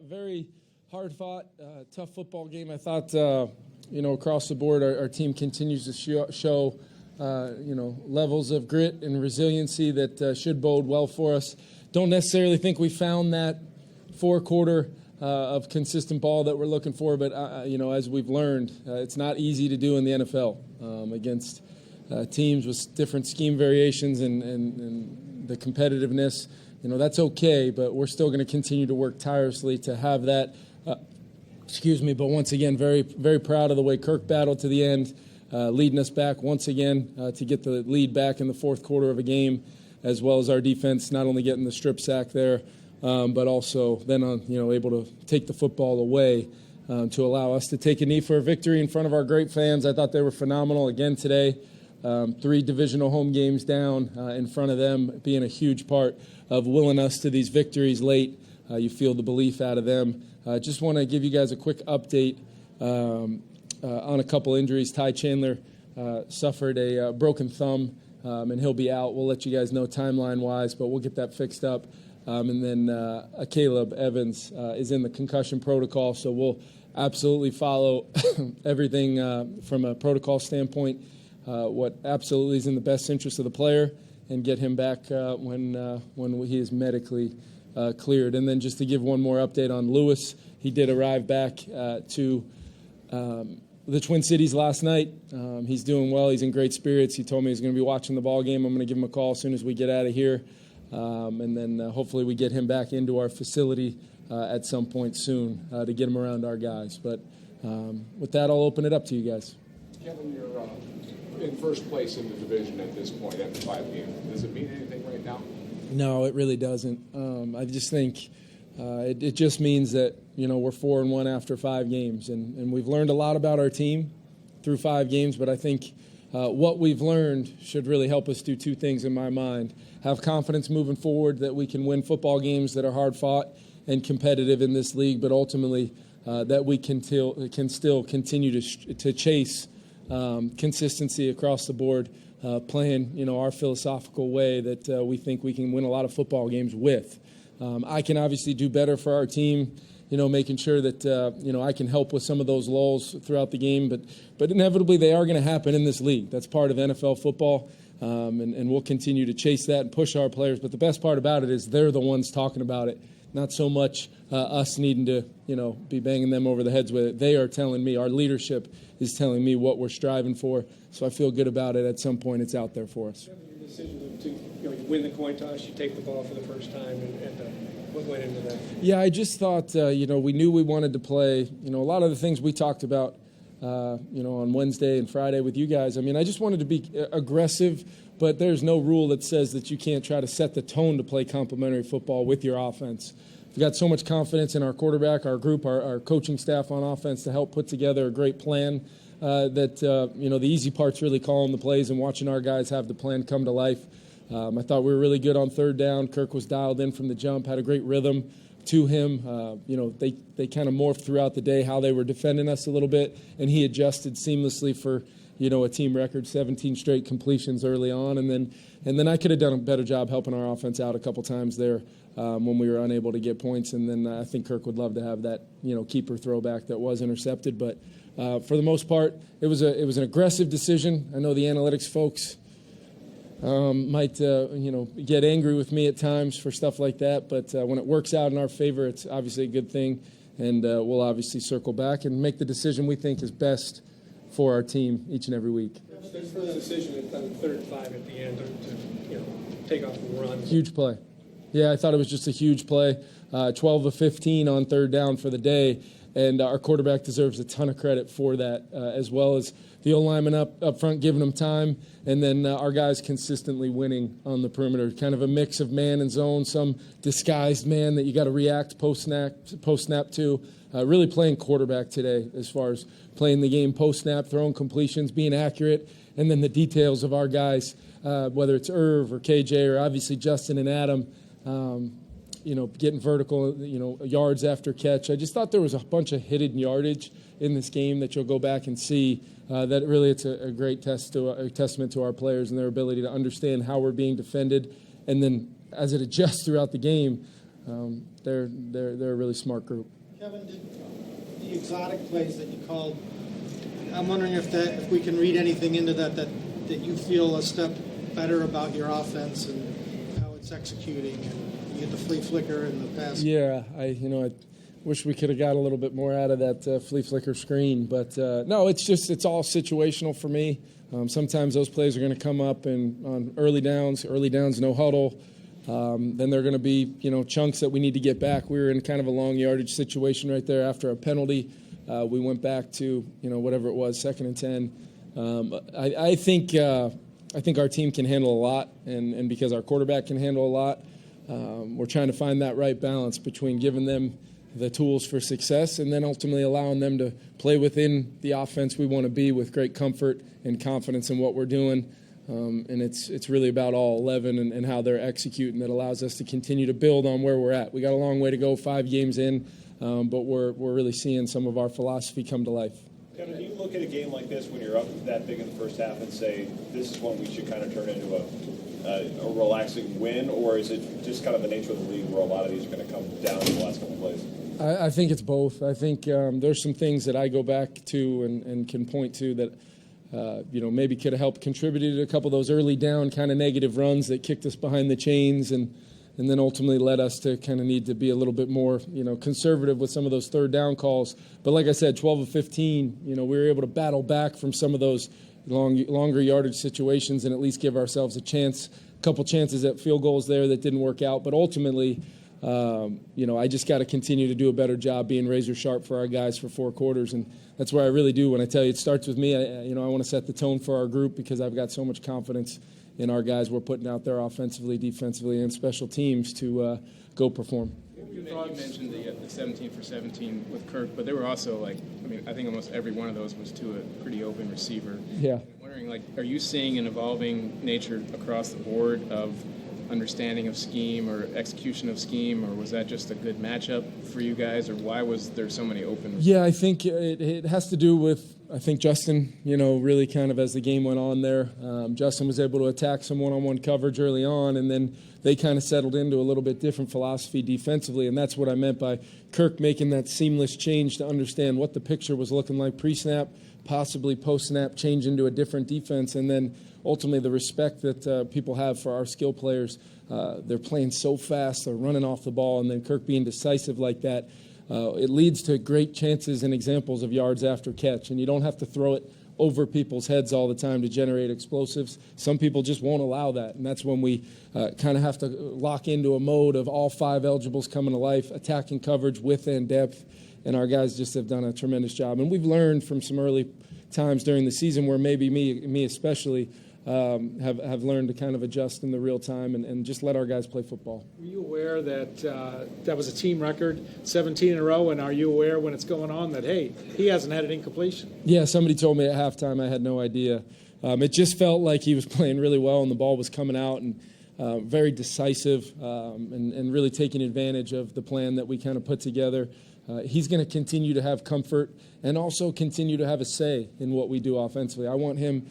very hard-fought, tough football game. I thought, across the board, our team continues to show levels of grit and resiliency that should bode well for us. Don't necessarily think we found that four-quarter of consistent ball that we're looking for, but, as we've learned, it's not easy to do in the NFL against teams with different scheme variations and the competitiveness. That's okay, but we're still going to continue to work tirelessly to have that. But once again, very, very proud of the way Kirk battled to the end, leading us back once again to get the lead back in the fourth quarter of a game, as well as our defense not only getting the strip sack there, but also then able to take the football away to allow us to take a knee for a victory in front of our great fans. I thought they were phenomenal again today. 3 divisional home games down in front of them being a huge part of willing us to these victories late. You feel the belief out of them. Just want to give you guys a quick update on a couple injuries. Ty Chandler suffered a broken thumb, and he'll be out. We'll let you guys know timeline-wise, but we'll get that fixed up. And then Caleb Evans is in the concussion protocol, so we'll absolutely follow everything from a protocol standpoint, what absolutely is in the best interest of the player, and get him back when he is medically cleared. And then just to give one more update on Lewis, he did arrive back to the Twin Cities last night. He's doing well. He's in great spirits. He told me he's going to be watching the ball game. I'm going to give him a call as soon as we get out of here. And then hopefully we get him back into our facility at some point soon to get him around our guys. But with that, I'll open it up to you guys. Kevin, you're in first place in the division at this point after 5 games. Does it mean anything right now? No, it really doesn't. I just think it just means that, we're 4-1 after 5 games. And we've learned a lot about our team through 5 games, but I think what we've learned should really help us do 2 things in my mind. Have confidence moving forward that we can win football games that are hard-fought and competitive in this league, but ultimately that we can still continue to chase consistency across the board, playing, our philosophical way that we think we can win a lot of football games with. I can obviously do better for our team, making sure that, I can help with some of those lulls throughout the game, but inevitably they are going to happen in this league. That's part of NFL football, and we'll continue to chase that and push our players. But the best part about it is they're the ones talking about it, not so much us needing to, be banging them over the heads with it. They are telling me, our leadership is telling me what we're striving for, so I feel good about it. At some point, it's out there for us. Your decision to you win the coin toss, you take the ball for the first time, and what went into that? Yeah, I just thought, we knew we wanted to play, a lot of the things we talked about, on Wednesday and Friday with you guys. I mean, I just wanted to be aggressive, but there's no rule that says that you can't try to set the tone to play complementary football with your offense. We've got so much confidence in our quarterback, our group, our coaching staff on offense to help put together a great plan that, the easy part's really calling the plays and watching our guys have the plan come to life. I thought we were really good on third down. Kirk was dialed in from the jump, had a great rhythm to him. They kind of morphed throughout the day how they were defending us a little bit, and he adjusted seamlessly for, a team record 17 straight completions early on. And then I could have done a better job helping our offense out a couple times there when we were unable to get points. And then I think Kirk would love to have that, keeper throwback that was intercepted. But for the most part, it was an aggressive decision. I know the analytics folks might get angry with me at times for stuff like that, but when it works out in our favor, it's obviously a good thing, and we'll obviously circle back and make the decision we think is best for our team each and every week. There's for the decision on 3rd and 5 at the end to take off and run. Huge play. Yeah, I thought it was just a huge play. 12 of 15 on third down for the day, and our quarterback deserves a ton of credit for that, as well as the O-lineman up front giving them time, and then our guys consistently winning on the perimeter. Kind of a mix of man and zone, some disguised man that you got to react post-snap to. Really playing quarterback today as far as playing the game post-snap, throwing completions, being accurate, and then the details of our guys, whether it's Irv or KJ or obviously Justin and Adam, getting vertical, yards after catch. I just thought there was a bunch of hidden yardage in this game that you'll go back and see. That really it's a great testament to our players and their ability to understand how we're being defended. And then as it adjusts throughout the game, they're a really smart group. Kevin, did the exotic plays that you called, I'm wondering if we can read anything into that you feel a step better about your offense and how it's executing, and you get the flea flicker and the pass. Yeah, I wish we could have got a little bit more out of that flea flicker screen, but no, it's all situational for me. Sometimes those plays are going to come up and on early downs, no huddle. Then they're going to be, chunks that we need to get back. We were in kind of a long yardage situation right there after a penalty. We went back to, whatever it was, 2nd and 10. I think our team can handle a lot, and because our quarterback can handle a lot, we're trying to find that right balance between giving them the tools for success and then ultimately allowing them to play within the offense we want to be with great comfort and confidence in what we're doing. And it's really about all 11 and how they're executing that allows us to continue to build on where we're at. We got a long way to go, 5 games in, but we're really seeing some of our philosophy come to life. Kevin, do you look at a game like this when you're up that big in the first half and say, this is one we should kind of turn into a relaxing win, or is it just kind of the nature of the league where a lot of these are going to come down in the last couple of plays? I think it's both. I think there's some things that I go back to and can point to that maybe could have helped contributed to a couple of those early down kind of negative runs that kicked us behind the chains and then ultimately led us to kind of need to be a little bit more, conservative with some of those third down calls. But like I said, 12 of 15, we were able to battle back from some of those longer yardage situations and at least give ourselves a couple chances at field goals there that didn't work out. But ultimately, I just got to continue to do a better job being razor sharp for our guys for 4 quarters. And that's where I really do. When I tell you it starts with me, I want to set the tone for our group because I've got so much confidence in our guys we're putting out there offensively, defensively, and special teams to go perform. You mentioned the 17 for 17 with Kirk, but there were also I think almost every one of those was to a pretty open receiver. Yeah. I'm wondering, are you seeing an evolving nature across the board of understanding of scheme or execution of scheme, or was that just a good matchup for you guys, or why was there so many open receivers? Yeah, I think it has to do with, Justin, really kind of as the game went on there, Justin was able to attack some one-on-one coverage early on, and then they kind of settled into a little bit different philosophy defensively, and that's what I meant by Kirk making that seamless change to understand what the picture was looking like pre-snap, possibly post-snap, change into a different defense, and then ultimately the respect that people have for our skill players. They're playing so fast, they're running off the ball, and then Kirk being decisive like that, it leads to great chances and examples of yards after catch, and you don't have to throw it over people's heads all the time to generate explosives. Some people just won't allow that, and that's when we kind of have to lock into a mode of all 5 eligibles coming to life, attacking coverage, width and depth, and our guys just have done a tremendous job. And we've learned from some early times during the season where maybe me especially, have learned to kind of adjust in the real time and just let our guys play football. Were you aware that that was a team record, 17 in a row, and are you aware when it's going on that, hey, he hasn't had an incompletion? Yeah, somebody told me at halftime. I had no idea. It just felt like he was playing really well and the ball was coming out and very decisive and really taking advantage of the plan that we kind of put together. He's going to continue to have comfort and also continue to have a say in what we do offensively. I want him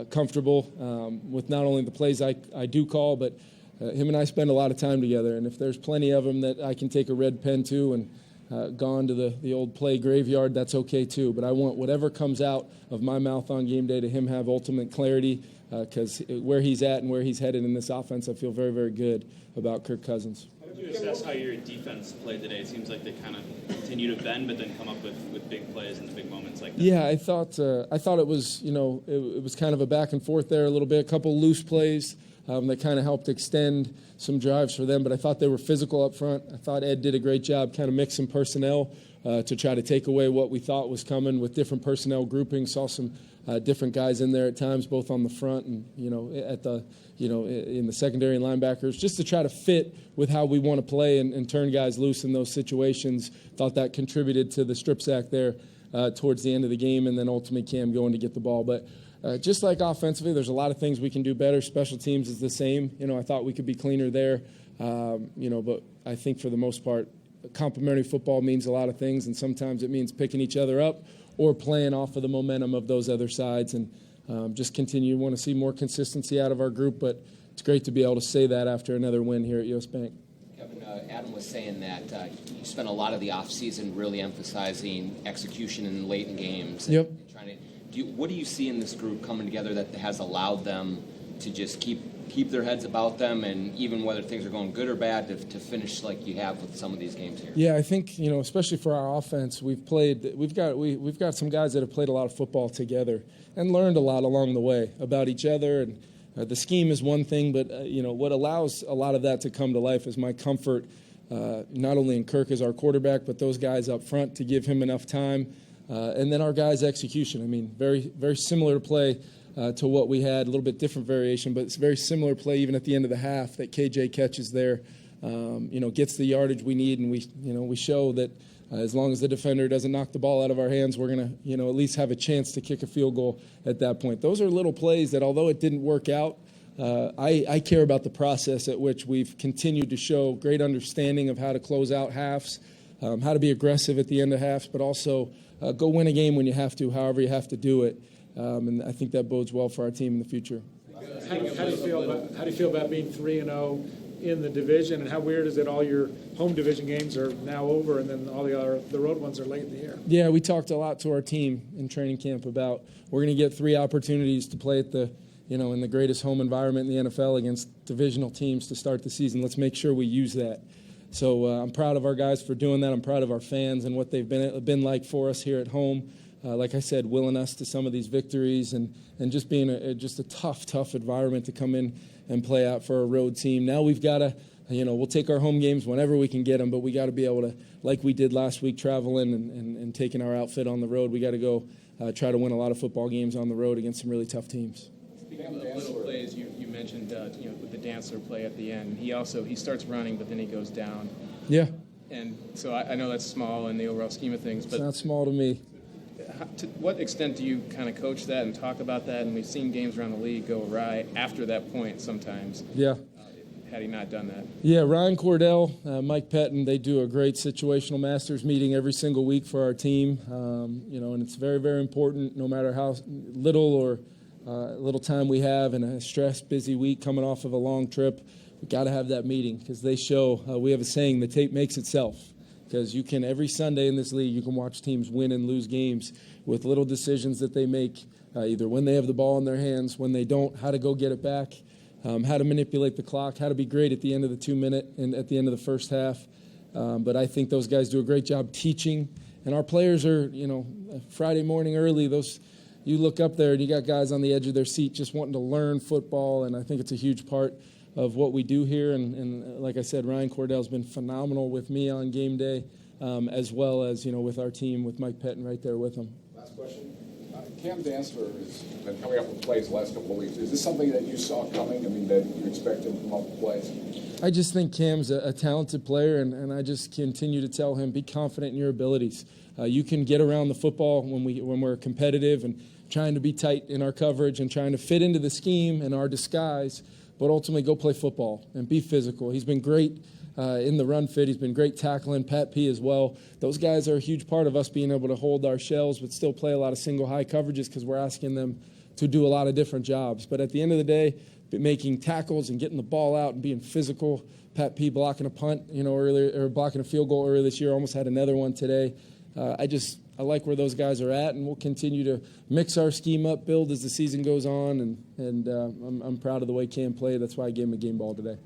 comfortable with not only the plays I do call, but him and I spend a lot of time together. And if there's plenty of them that I can take a red pen to and gone to the old play graveyard, that's okay too. But I want whatever comes out of my mouth on game day to him have ultimate clarity because where he's at and where he's headed in this offense, I feel very, very good about Kirk Cousins. How would you assess how your defense played today? It seems like they kind of continue to bend, but then come up with big plays and big moments like that. Yeah, I thought it was it was kind of a back and forth there a little bit, a couple loose plays that kind of helped extend some drives for them. But I thought they were physical up front. I thought Ed did a great job kind of mixing personnel to try to take away what we thought was coming with different personnel groupings. Saw some different guys in there at times, both on the front and at the in the secondary and linebackers, just to try to fit with how we want to play and turn guys loose in those situations. Thought that contributed to the strip sack there towards the end of the game, and then ultimately Cam going to get the ball. But just like offensively, there's a lot of things we can do better. Special teams is the same. I thought we could be cleaner there. But I think for the most part, complementary football means a lot of things, and sometimes it means picking each other up or playing off of the momentum of those other sides. And just continue. Want to see more consistency out of our group, but it's great to be able to say that after another win here at US Bank. Kevin, Adam was saying that you spent a lot of the offseason really emphasizing execution in late in games. And, Yep. and trying to, what do you see in this group coming together that has allowed them to just keep their heads about them, and even whether things are going good or bad, to finish like you have with some of these games here? Yeah, I think, especially for our offense, we've got some guys that have played a lot of football together and learned a lot along the way about each other. And the scheme is one thing, but what allows a lot of that to come to life is my comfort, not only in Kirk as our quarterback, but those guys up front to give him enough time, and then our guys' execution. I mean, very very similar play to what we had, a little bit different variation, but it's very similar play even at the end of the half that KJ catches there, gets the yardage we need, and we show that as long as the defender doesn't knock the ball out of our hands, we're going to at least have a chance to kick a field goal at that point. Those are little plays that, although it didn't work out, I care about the process at which we've continued to show great understanding of how to close out halves, how to be aggressive at the end of halves, but also go win a game when you have to, however you have to do it. And I think that bodes well for our team in the future. How do you feel about being 3-0 in the division, and how weird is it all your home division games are now over and then all the road ones are late in the year? Yeah, we talked a lot to our team in training camp about we're going to get 3 opportunities to play at the in the greatest home environment in the NFL against divisional teams to start the season. Let's make sure we use that. So I'm proud of our guys for doing that. I'm proud of our fans and what they've been like for us here at home. Like I said, willing us to some of these victories and just being just a tough environment to come in and play out for a road team. Now we've got to, we'll take our home games whenever we can get them, but we got to be able to, like we did last week, traveling and taking our outfit on the road. We got to go try to win a lot of football games on the road against some really tough teams. Speaking of little plays, you mentioned with the Dancer play at the end. He starts running, but then he goes down. Yeah. And so I know that's small in the overall scheme of things, but It's not small to me. to what extent do you kind of coach that and talk about that? And we've seen games around the league go awry after that point sometimes. Yeah. Had he not done that? Yeah, Ryan Cordell, Mike Pettin, they do a great situational masters meeting every single week for our team. And it's very, very important no matter how little or little time we have in a stressed, busy week coming off of a long trip. We've got to have that meeting because they show, we have a saying, the tape makes itself. Because you can, every Sunday in this league, you can watch teams win and lose games with little decisions that they make, either when they have the ball in their hands, when they don't, how to go get it back, how to manipulate the clock, how to be great at the end of the 2-minute and at the end of the first half. But I think those guys do a great job teaching. And our players are, Friday morning early, you look up there and you got guys on the edge of their seat just wanting to learn football, and I think it's a huge part of what we do here. And like I said, Ryan Cordell's been phenomenal with me on game day, as well as, with our team, with Mike Pettin right there with him. Last question. Cam Dantzler has been coming up with plays the last couple of weeks. Is this something that you saw coming? I mean, that you expect him to come up with plays? I just think Cam's a talented player, and I just continue to tell him, be confident in your abilities. You can get around the football when we're competitive and trying to be tight in our coverage and trying to fit into the scheme and our disguise, but ultimately go play football and be physical. He's been great in the run fit. He's been great tackling, Pat P as well. Those guys are a huge part of us being able to hold our shells but still play a lot of single high coverages because we're asking them to do a lot of different jobs. But at the end of the day, making tackles and getting the ball out and being physical. Pat P blocking a punt, earlier, or blocking a field goal earlier this year, almost had another one today. I like where those guys are at, and we'll continue to mix our scheme up, build as the season goes on, and I'm proud of the way Cam played. That's why I gave him a game ball today.